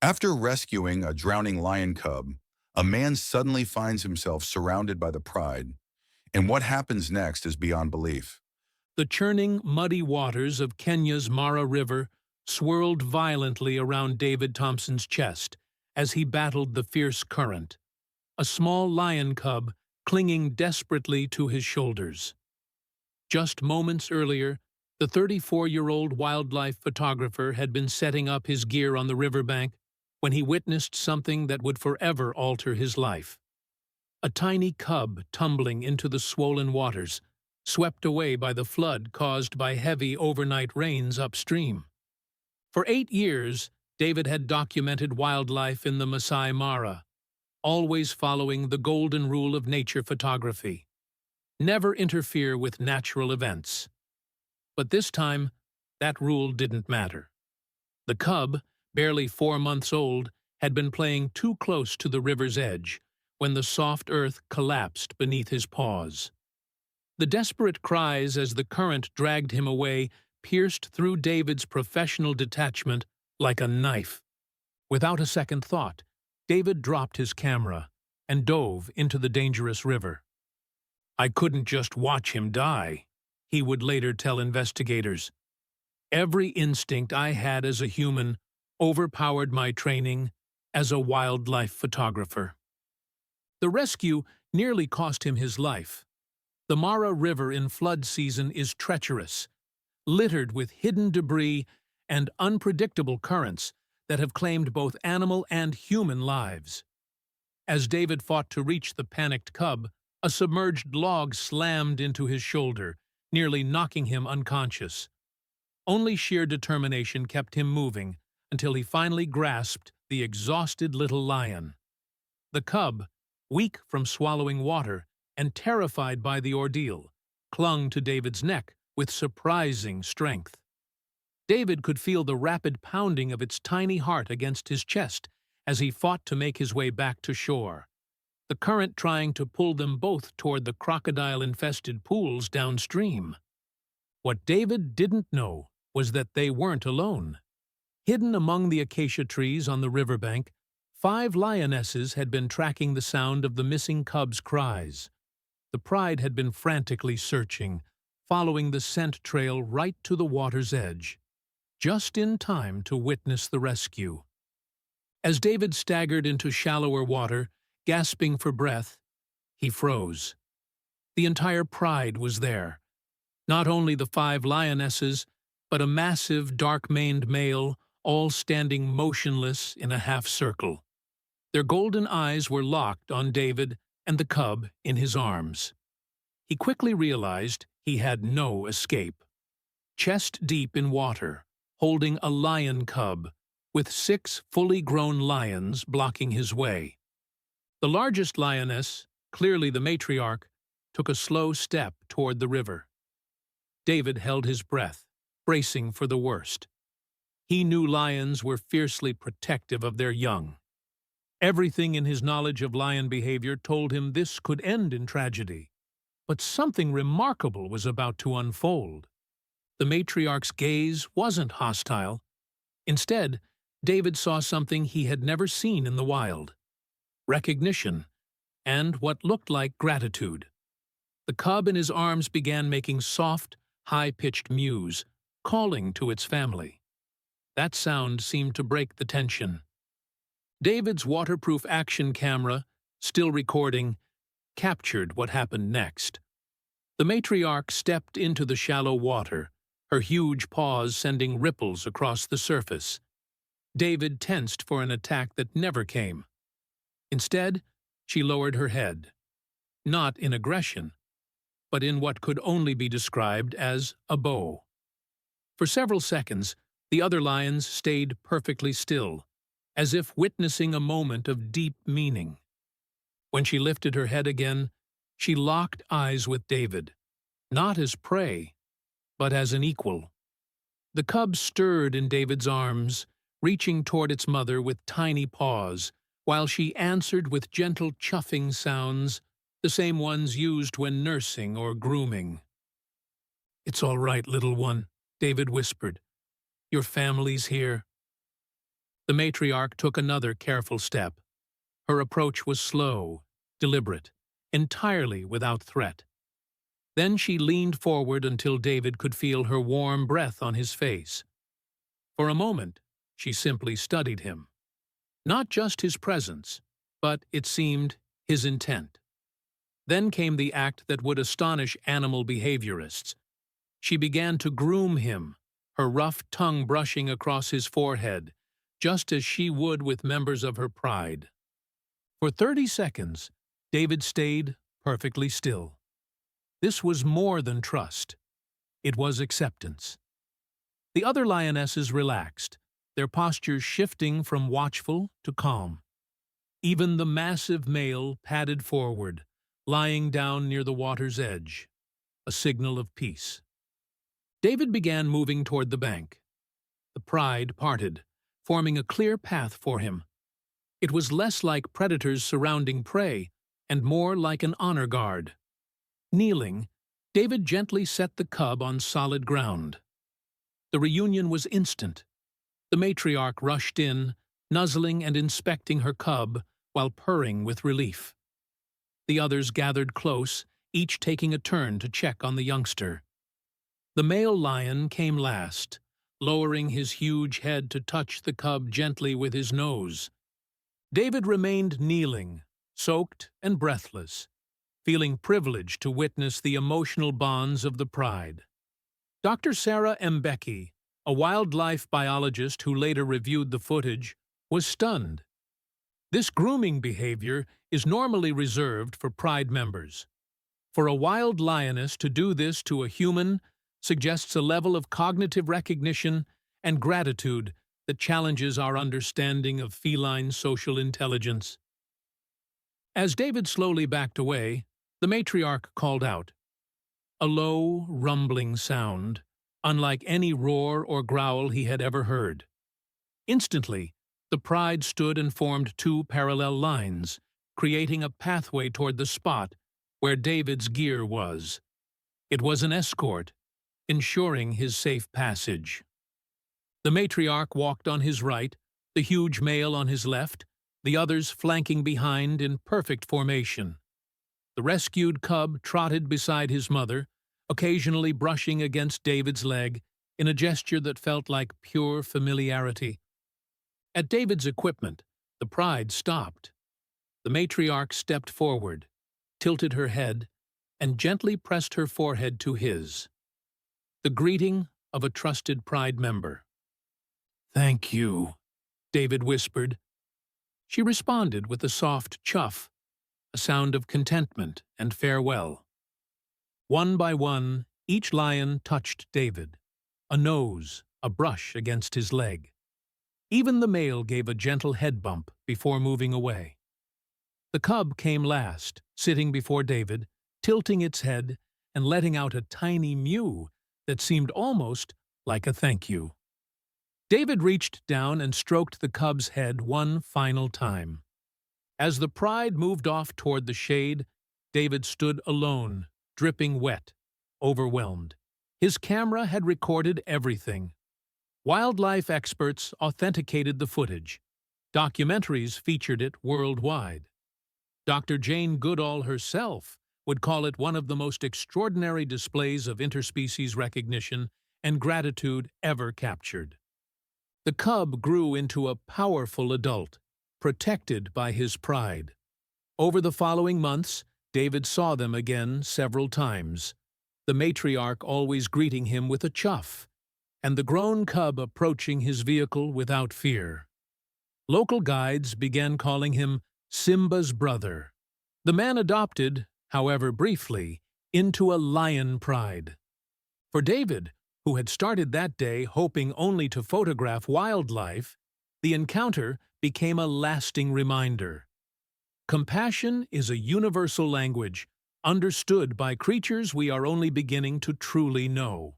After rescuing a drowning lion cub, a man suddenly finds himself surrounded by the pride, and what happens next is beyond belief. The churning, muddy waters of Kenya's Mara River swirled violently around David Thompson's chest as he battled the fierce current, a small lion cub clinging desperately to his shoulders. Just moments earlier, the 34-year-old wildlife photographer had been setting up his gear on the riverbank when he witnessed something that would forever alter his life. A tiny cub tumbling into the swollen waters, swept away by the flood caused by heavy overnight rains upstream. For 8 years, David had documented wildlife in the Masai Mara, always following the golden rule of nature photography: never interfere with natural events. But this time, that rule didn't matter. The cub, barely 4 months old, had been playing too close to the river's edge when the soft earth collapsed beneath his paws. The desperate cries as the current dragged him away pierced through David's professional detachment like a knife. Without a second thought, David dropped his camera and dove into the dangerous river. "I couldn't just watch him die," he would later tell investigators. "Every instinct I had as a human overpowered my training as a wildlife photographer." The rescue nearly cost him his life. The Mara River in flood season is treacherous, littered with hidden debris and unpredictable currents that have claimed both animal and human lives. As David fought to reach the panicked cub, a submerged log slammed into his shoulder, nearly knocking him unconscious. Only sheer determination kept him moving until he finally grasped the exhausted little lion. The cub, weak from swallowing water and terrified by the ordeal, clung to David's neck with surprising strength. David could feel the rapid pounding of its tiny heart against his chest as he fought to make his way back to shore, the current trying to pull them both toward the crocodile-infested pools downstream. What David didn't know was that they weren't alone. Hidden among the acacia trees on the riverbank, 5 lionesses had been tracking the sound of the missing cub's cries. The pride had been frantically searching, following the scent trail right to the water's edge, just in time to witness the rescue. As David staggered into shallower water, gasping for breath, he froze. The entire pride was there. Not only the 5 lionesses, but a massive, dark-maned male, all standing motionless in a half-circle. Their golden eyes were locked on David and the cub in his arms. He quickly realized he had no escape. Chest deep in water, holding a lion cub, with 6 fully grown lions blocking his way. The largest lioness, clearly the matriarch, took a slow step toward the river. David held his breath, bracing for the worst. He knew lions were fiercely protective of their young. Everything in his knowledge of lion behavior told him this could end in tragedy. But something remarkable was about to unfold. The matriarch's gaze wasn't hostile. Instead, David saw something he had never seen in the wild: recognition, and what looked like gratitude. The cub in his arms began making soft, high-pitched mews, calling to its family. That sound seemed to break the tension. David's waterproof action camera, still recording, captured what happened next. The matriarch stepped into the shallow water, her huge paws sending ripples across the surface. David tensed for an attack that never came. Instead, she lowered her head, not in aggression, but in what could only be described as a bow. For several seconds, the other lions stayed perfectly still, as if witnessing a moment of deep meaning. When she lifted her head again, she locked eyes with David, not as prey, but as an equal. The cub stirred in David's arms, reaching toward its mother with tiny paws, while she answered with gentle chuffing sounds, the same ones used when nursing or grooming. "It's all right, little one," David whispered. "Your family's here." The matriarch took another careful step. Her approach was slow, deliberate, entirely without threat. Then she leaned forward until David could feel her warm breath on his face. For a moment, she simply studied him. Not just his presence, but, it seemed, his intent. Then came the act that would astonish animal behaviorists. She began to groom him, her rough tongue brushing across his forehead, just as she would with members of her pride. For 30 seconds, David stayed perfectly still. This was more than trust. It was acceptance. The other lionesses relaxed, their postures shifting from watchful to calm. Even the massive male padded forward, lying down near the water's edge, a signal of peace. David began moving toward the bank. The pride parted, forming a clear path for him. It was less like predators surrounding prey, and more like an honor guard. Kneeling, David gently set the cub on solid ground. The reunion was instant. The matriarch rushed in, nuzzling and inspecting her cub while purring with relief. The others gathered close, each taking a turn to check on the youngster. The male lion came last, lowering his huge head to touch the cub gently with his nose. David remained kneeling, soaked and breathless, feeling privileged to witness the emotional bonds of the pride. Dr. Sarah Mbeki, a wildlife biologist who later reviewed the footage, was stunned. This grooming behavior is normally reserved for pride members. For a wild lioness to do this to a human suggests a level of cognitive recognition and gratitude that challenges our understanding of feline social intelligence. As David slowly backed away, the matriarch called out. A low, rumbling sound, unlike any roar or growl he had ever heard. Instantly, the pride stood and formed two parallel lines, creating a pathway toward the spot where David's gear was. It was an escort, ensuring his safe passage. The matriarch walked on his right, the huge male on his left, the others flanking behind in perfect formation. The rescued cub trotted beside his mother, occasionally brushing against David's leg in a gesture that felt like pure familiarity. At David's equipment, the pride stopped. The matriarch stepped forward, tilted her head, and gently pressed her forehead to his. The greeting of a trusted pride member. "Thank you," David whispered. She responded with a soft chuff, a sound of contentment and farewell. One by one, each lion touched David, a nose, a brush against his leg. Even the male gave a gentle head bump before moving away. The cub came last, sitting before David, tilting its head and letting out a tiny mew that seemed almost like a thank you. David reached down and stroked the cub's head one final time. As the pride moved off toward the shade, David stood alone, dripping wet, overwhelmed. His camera had recorded everything. Wildlife experts authenticated the footage. Documentaries featured it worldwide. Dr. Jane Goodall herself would call it one of the most extraordinary displays of interspecies recognition and gratitude ever captured. The cub grew into a powerful adult, protected by his pride. Over the following months, David saw them again several times, the matriarch always greeting him with a chuff, and the grown cub approaching his vehicle without fear. Local guides began calling him Simba's brother. The man adopted, however briefly, into a lion pride. For David, who had started that day hoping only to photograph wildlife, the encounter became a lasting reminder. Compassion is a universal language, understood by creatures we are only beginning to truly know.